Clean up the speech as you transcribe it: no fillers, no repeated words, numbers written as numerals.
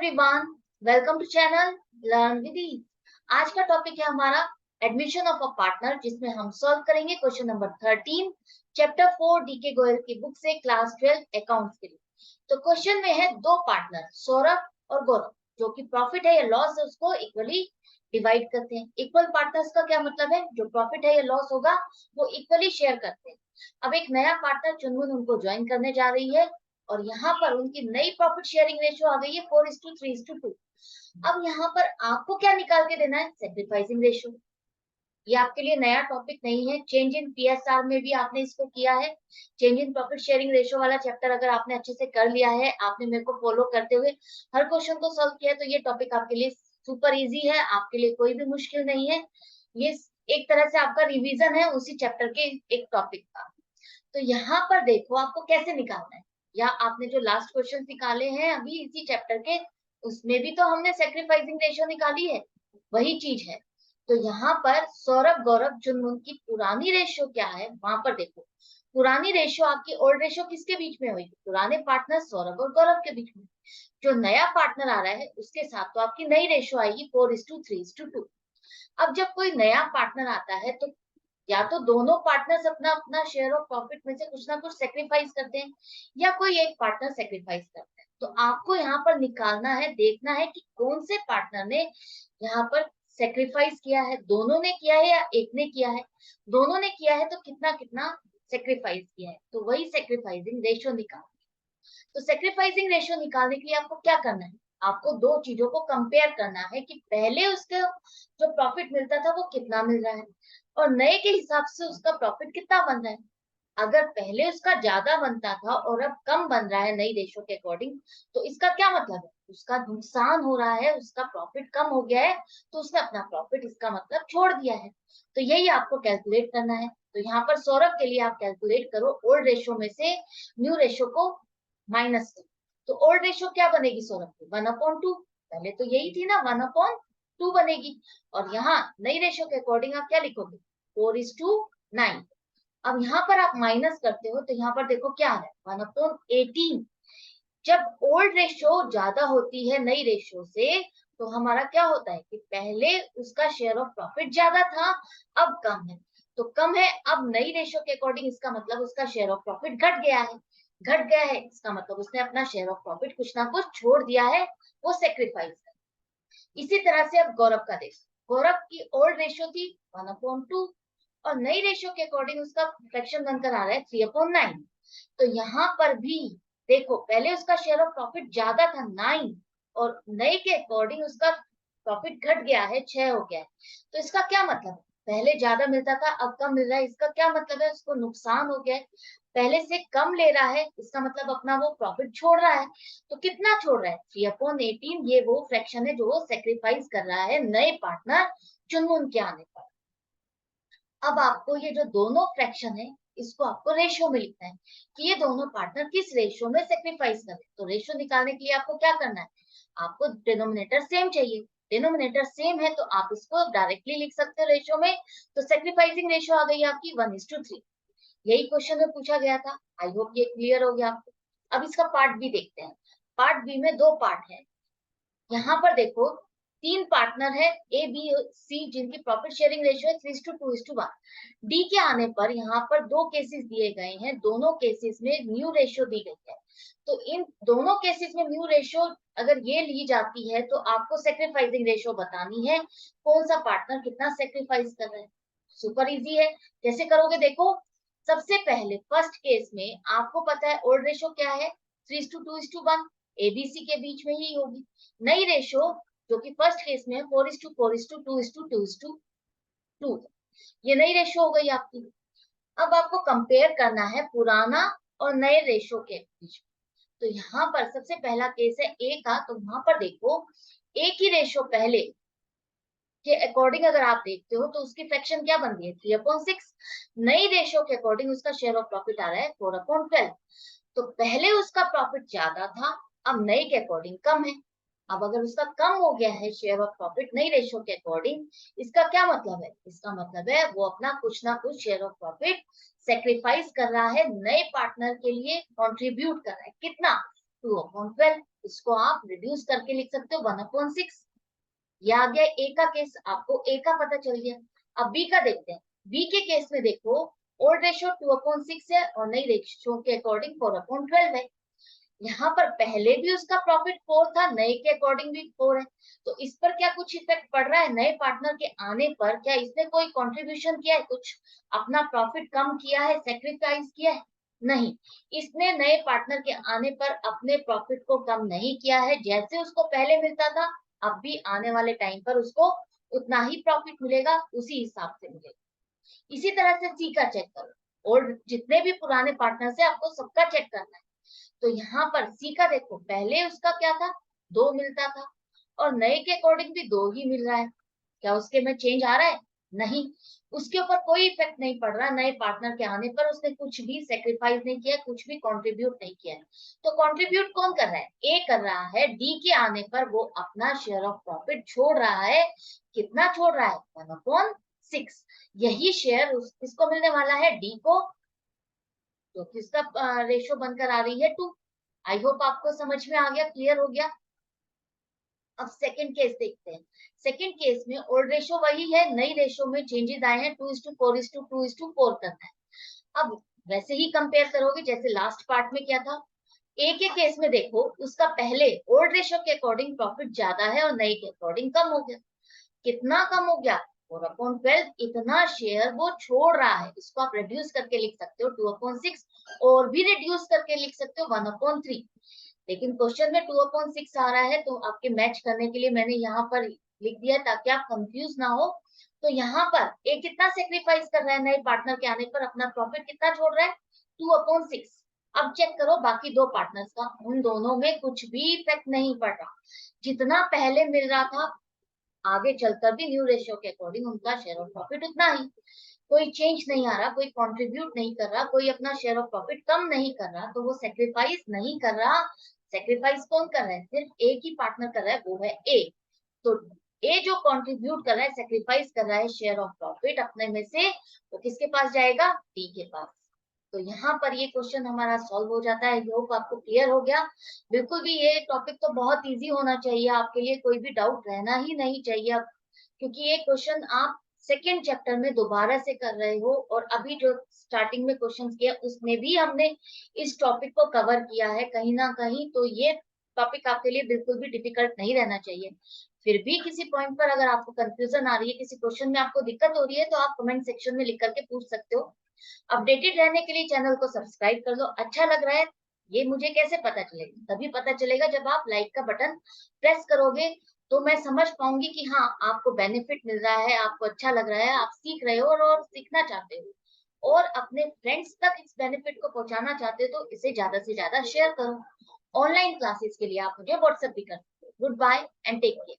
Everyone, welcome to channel learn with ease. आज का topic है हमारा एडमिशन ऑफ अ पार्टनर, जिसमें हम सॉल्व करेंगे question number 13 chapter 4 DK Goyal की बुक से क्लास 12 अकाउंट्स के लिए। तो क्वेश्चन में है दो पार्टनर सौरभ और गौरव, जो कि प्रॉफिट है या लॉस है उसको इक्वली डिवाइड करते हैं। इक्वल पार्टनर्स का क्या मतलब है, जो प्रॉफिट है या लॉस होगा वो इक्वली शेयर करते हैं। अब एक नया पार्टनर चुनमुन उनको ज्वाइन करने जा रही है और यहाँ पर उनकी नई प्रॉफिट शेयरिंग रेशियो आ गई है 4:3:2। अब यहाँ पर आपको क्या निकाल के देना है, सेक्रीफाइसिंग रेशियो। ये आपके लिए नया टॉपिक नहीं है, चेंज इन पीएसआर में भी आपने इसको किया है। Change in profit sharing ratio वाला चैप्टर अगर आपने अच्छे से कर लिया है, आपने मेरे को फॉलो करते हुए हर क्वेश्चन को सॉल्व किया है, तो ये टॉपिक आपके लिए सुपर इजी है, आपके लिए कोई भी मुश्किल नहीं है। ये एक तरह से आपका रिवीजन है उसी चैप्टर के एक टॉपिक का। तो यहाँ पर देखो आपको कैसे निकालना है, या आपने जो लास्ट क्वेश्चन निकाले हैं अभी इसी चैप्टर के, उसमें भी तो हमने सेक्रीफाइसिंग रेशियो निकाली है, वही चीज है। तो यहाँ पर सौरभ गौरव चुनमुन की पुरानी रेशियो क्या है, वहां पर देखो पुरानी रेशियो आपकी ओल्ड रेशियो किसके बीच में हुई, पुराने पार्टनर सौरभ और गौरव के बीच में। जो नया पार्टनर आ रहा है उसके साथ तो आपकी नई रेशियो आएगी 4:3:2। अब जब कोई नया पार्टनर आता है तो या तो दोनों पार्टनर्स अपना अपना शेयर ऑफ प्रॉफिट में से कुछ ना कुछ सेक्रीफाइस करते हैं, या कोई एक पार्टनर सेक्रीफाइस करता है। तो आपको यहाँ पर निकालना है, देखना है कि कौन से पार्टनर ने यहाँ पर सेक्रीफाइस किया है, दोनों ने किया है या एक ने किया है। दोनों ने किया है तो कितना कितना सेक्रीफाइस किया है, तो वही सेक्रीफाइसिंग रेशियो निकाल। तो सेक्रीफाइसिंग रेशियो निकालने के लिए आपको क्या करना है, आपको दो चीजों को कंपेयर करना है कि पहले उसके जो प्रॉफिट मिलता था वो कितना मिल रहा है और नए के हिसाब से उसका प्रॉफिट कितना बन रहा है। अगर पहले उसका ज्यादा बनता था और अब कम बन रहा है नई रेशो के अकॉर्डिंग, तो इसका क्या मतलब है, उसका नुकसान हो रहा है, उसका प्रॉफिट कम हो गया है, तो उसने अपना प्रॉफिट इसका मतलब छोड़ दिया है। तो यही आपको कैलकुलेट करना है। तो यहाँ पर सौरभ के लिए आप कैलकुलेट करो ओल्ड रेशो में से न्यू रेशो को माइनस करो। तो ओल्ड रेशो क्या बनेगी सौरभ की, 1/2। पहले तो यही थी ना, 1/2 बनेगी। और यहाँ नई रेशो के अकॉर्डिंग आप क्या लिखोगे, 4:9। अब यहाँ पर आप माइनस करते हो तो यहाँ पर देखो क्या है, 1/18। जब ओल्ड रेशो ज्यादा होती है नई रेशो से, तो हमारा क्या होता है कि पहले उसका शेयर ऑफ प्रॉफिट ज्यादा था, अब कम है। तो कम है, अब नई रेशो के अकॉर्डिंग इसका मतलब उसका शेयर ऑफ प्रॉफिट घट गया है। घट गया है इसका मतलब उसने अपना शेयर ऑफ प्रॉफिट कुछ ना कुछ छोड़ दिया है, वो सेक्रीफाइस है। इसी तरह से अब गौरव का देखो, गौरव की ओल्ड रेशो थी 1/2 और नई रेशियो के अकॉर्डिंग उसका फ्रैक्शन बनकर आ रहा है 3/9। तो यहाँ पर भी देखो पहले उसका शेयर ऑफ प्रॉफिट ज्यादा था 9 और नए के अकॉर्डिंग उसका प्रॉफिट घट गया है 6 हो गया है। तो इसका क्या मतलब है, पहले ज्यादा मिलता था अब कम मिल रहा है, इसका क्या मतलब है, उसको नुकसान हो गया है। पहले से कम ले रहा है, इसका मतलब अपना वो प्रॉफिट छोड़ रहा है। तो कितना छोड़ रहा है, 3/18। ये वो फ्रैक्शन है जो वो सेक्रीफाइस कर रहा है नए पार्टनर चुनमुन के आने पर। अब आपको ये जो दोनों फ्रैक्शन है इसको आपको रेशियो में लिखना है कि ये दोनों पार्टनर किस रेशियो में सेक्रीफाइस करें। तो रेशियो निकालने के लिए आपको क्या करना है, आपको डिनोमिनेटर सेम चाहिए। डिनोमिनेटर सेम है तो आप इसको डायरेक्टली लिख सकते हो रेशियो में। तो सेक्रीफाइसिंग रेशियो आ गई आपकी 1:3। यही क्वेश्चन में पूछा गया था। आई होप ये क्लियर हो गया आपको। अब इसका पार्ट बी देखते हैं। पार्ट बी में दो पार्ट है। यहाँ पर देखो तीन पार्टनर है ए बी सी, जिनकी प्रॉफिट शेयरिंग रेशियो है 3:2:1। डी के आने पर यहाँ पर दो केसेस दिए गए हैं, दोनों केसेस में म्यू रेशियो दी गई है। तो इन दोनों केसेस में म्यू रेशियो अगर ये ली जाती है तो आपको सेक्रीफाइसिंग रेशियो बतानी है, कौन सा पार्टनर कितना सेक्रीफाइस कर रहा है। सुपर इजी है, कैसे करोगे देखो। सबसे पहले फर्स्ट केस में आपको पता है ओल्ड रेशियो क्या है, 3:2:1, एबीसी के बीच में ही होगी। नई रेशो जो कि फर्स्ट केस में 4:4:2:2, ये नई रेशो हो गई आपकी। अब आपको कंपेयर करना है पुराना और नए रेशो के बीच। तो यहाँ पर सबसे पहला केस है ए का, तो वहां पर देखो ए की रेशो पहले के अकॉर्डिंग अगर आप देखते हो तो उसकी फ्रैक्शन क्या बन गई है, 3/6। नई रेशो के अकॉर्डिंग उसका शेयर ऑफ प्रॉफिट आ रहा है 4/12। तो पहले उसका प्रॉफिट ज्यादा था, अब नए के अकॉर्डिंग कम है। अब अगर उसका कम हो गया है शेयर ऑफ प्रॉफिट नई रेशो के अकॉर्डिंग, इसका क्या मतलब है, इसका मतलब है वो अपना कुछ ना कुछ शेयर ऑफ प्रॉफिट सेक्रीफाइस कर रहा है, नए पार्टनर के लिए कंट्रीब्यूट कर रहा है। कितना, 2/12। इसको आप रिड्यूस करके लिख सकते हो 1/6। ये आ गया ए का केस, आपको ए का पता चल गया। अब बी का देखते हैं। बी के केस में देखो, ओल्ड रेशियो 2/6 है और नई रेशियो के अकॉर्डिंग 4/12 है। यहाँ पर पहले भी उसका प्रॉफिट 4 था, नए के अकॉर्डिंग भी 4 है। तो इस पर क्या कुछ इफेक्ट पड़ रहा है? नए पार्टनर के आने पर क्या इसने कोई कंट्रीब्यूशन किया है, कुछ अपना प्रॉफिट कम किया है, सेक्रीफाइस किया है? नहीं, इसने नए पार्टनर के आने पर अपने प्रॉफिट को कम नहीं किया है। जैसे उसको पहले मिलता था, अब भी आने वाले टाइम पर उसको उतना ही प्रॉफिट मिलेगा, उसी हिसाब से मिलेगा। इसी तरह से सी का चेक करो, और जितने भी पुराने पार्टनर है आपको सबका चेक करना है। तो यहाँ पर सी का देखो, पहले उसका क्या था, 2 मिलता था और नए के अकॉर्डिंग भी 2 ही मिल रहा है। क्या उसके में चेंज आ रहा है? नहीं, उसके ऊपर कोई इफेक्ट नहीं पड़ रहा। नए पार्टनर के आने पर उसने कुछ भी सेक्रीफाइस नहीं किया, कुछ भी कंट्रीब्यूट नहीं किया है। तो कंट्रीब्यूट कौन कर रहा है? ए कर रहा है। डी के आने पर वो अपना शेयर ऑफ प्रॉफिट छोड़ रहा है। कितना छोड़ रहा है? 1/6। यही शेयर किसको मिलने वाला है? डी को। तो किसका रेशो बनकर आ रही है? 2। आई होप आपको समझ में आ गया, क्लियर हो गया। अब सेकंड केस देखते हैं। सेकंड केस में ओल्ड रेशो वही है, नई रेशो में चेंजेस आए हैं, 2:4:2:4 करना है। अब वैसे ही कंपेयर करोगे जैसे लास्ट पार्ट में क्या था। ए के केस में देखो, उसका पहले ओल्ड रेशो के अकॉर्डिंग प्रॉफिट ज्यादा है और नई के अकॉर्डिंग कम हो गया। कितना कम हो गया? 4/12। इतना शेयर वो छोड़ रहा है। इसको आप रिड्यूस करके लिख सकते हो 2/6, और भी रिड्यूस करके लिख सकते हो 1/3। लेकिन क्वेश्चन में 2/6 आ रहा है, तो आपके मैच करने के लिए मैंने यहाँ पर लिख दिया ताकि आप कंफ्यूज ना हो। तो यहाँ पर ए कितना सेक्रीफाइस कर रहा है? नए पार्टनर के आने पर अपना प्रॉफिट कितना छोड़ रहा है? 2/6। अब चेक करो बाकी दो पार्टनर्स का, उन दोनों में कुछ भी इफेक्ट नहीं पड़ रहा। जितना पहले मिल रहा था, आगे चलकर भी न्यू रेशियो के अकॉर्डिंग उनका शेयर ऑफ प्रॉफिट उतना ही। कोई चेंज नहीं आ रहा, कोई कंट्रीब्यूट नहीं कर रहा, कोई अपना शेयर ऑफ प्रॉफिट कम नहीं कर रहा, तो वो सेक्रीफाइस नहीं कर रहा। सेक्रीफाइस कौन कर रहा है? सिर्फ एक ही पार्टनर कर रहा है, वो है ए। तो ए जो कंट्रीब्यूट कर रहा है, सेक्रीफाइस कर रहा है शेयर ऑफ प्रॉफिट अपने में से, वो किसके पास जाएगा? डी के पास। तो यहाँ पर ये क्वेश्चन हमारा सॉल्व हो जाता है। होप आपको क्लियर हो गया। बिल्कुल भी ये टॉपिक तो बहुत इजी होना चाहिए आपके लिए, कोई भी डाउट रहना ही नहीं चाहिए अब, क्योंकि ये क्वेश्चन आप सेकेंड चैप्टर में दोबारा से कर रहे हो, और अभी जो स्टार्टिंग में क्वेश्चन किया उसमें भी हमने इस टॉपिक को कवर किया है कहीं ना कहीं। तो ये टॉपिक आपके लिए बिल्कुल भी डिफिकल्ट नहीं रहना चाहिए। फिर भी किसी पॉइंट पर अगर आपको कंफ्यूजन आ रही है, किसी क्वेश्चन में आपको दिक्कत हो रही है, तो आप कमेंट सेक्शन में लिख करके पूछ सकते हो। अपडेटेड रहने के लिए चैनल को सब्सक्राइब कर लो। अच्छा लग रहा है ये मुझे कैसे पता चलेगा? तभी पता चलेगा जब आप लाइक का बटन प्रेस करोगे, तो मैं समझ पाऊंगी कि हाँ आपको बेनिफिट मिल रहा है, आपको अच्छा लग रहा है, आप सीख रहे हो और सीखना चाहते हो, और अपने फ्रेंड्स तक इस बेनिफिट को पहुंचाना चाहते हो, तो इसे ज्यादा से ज्यादा शेयर करो। ऑनलाइन क्लासेस के लिए आप मुझे व्हाट्सएप भी कर सकते हो। Goodbye and take care.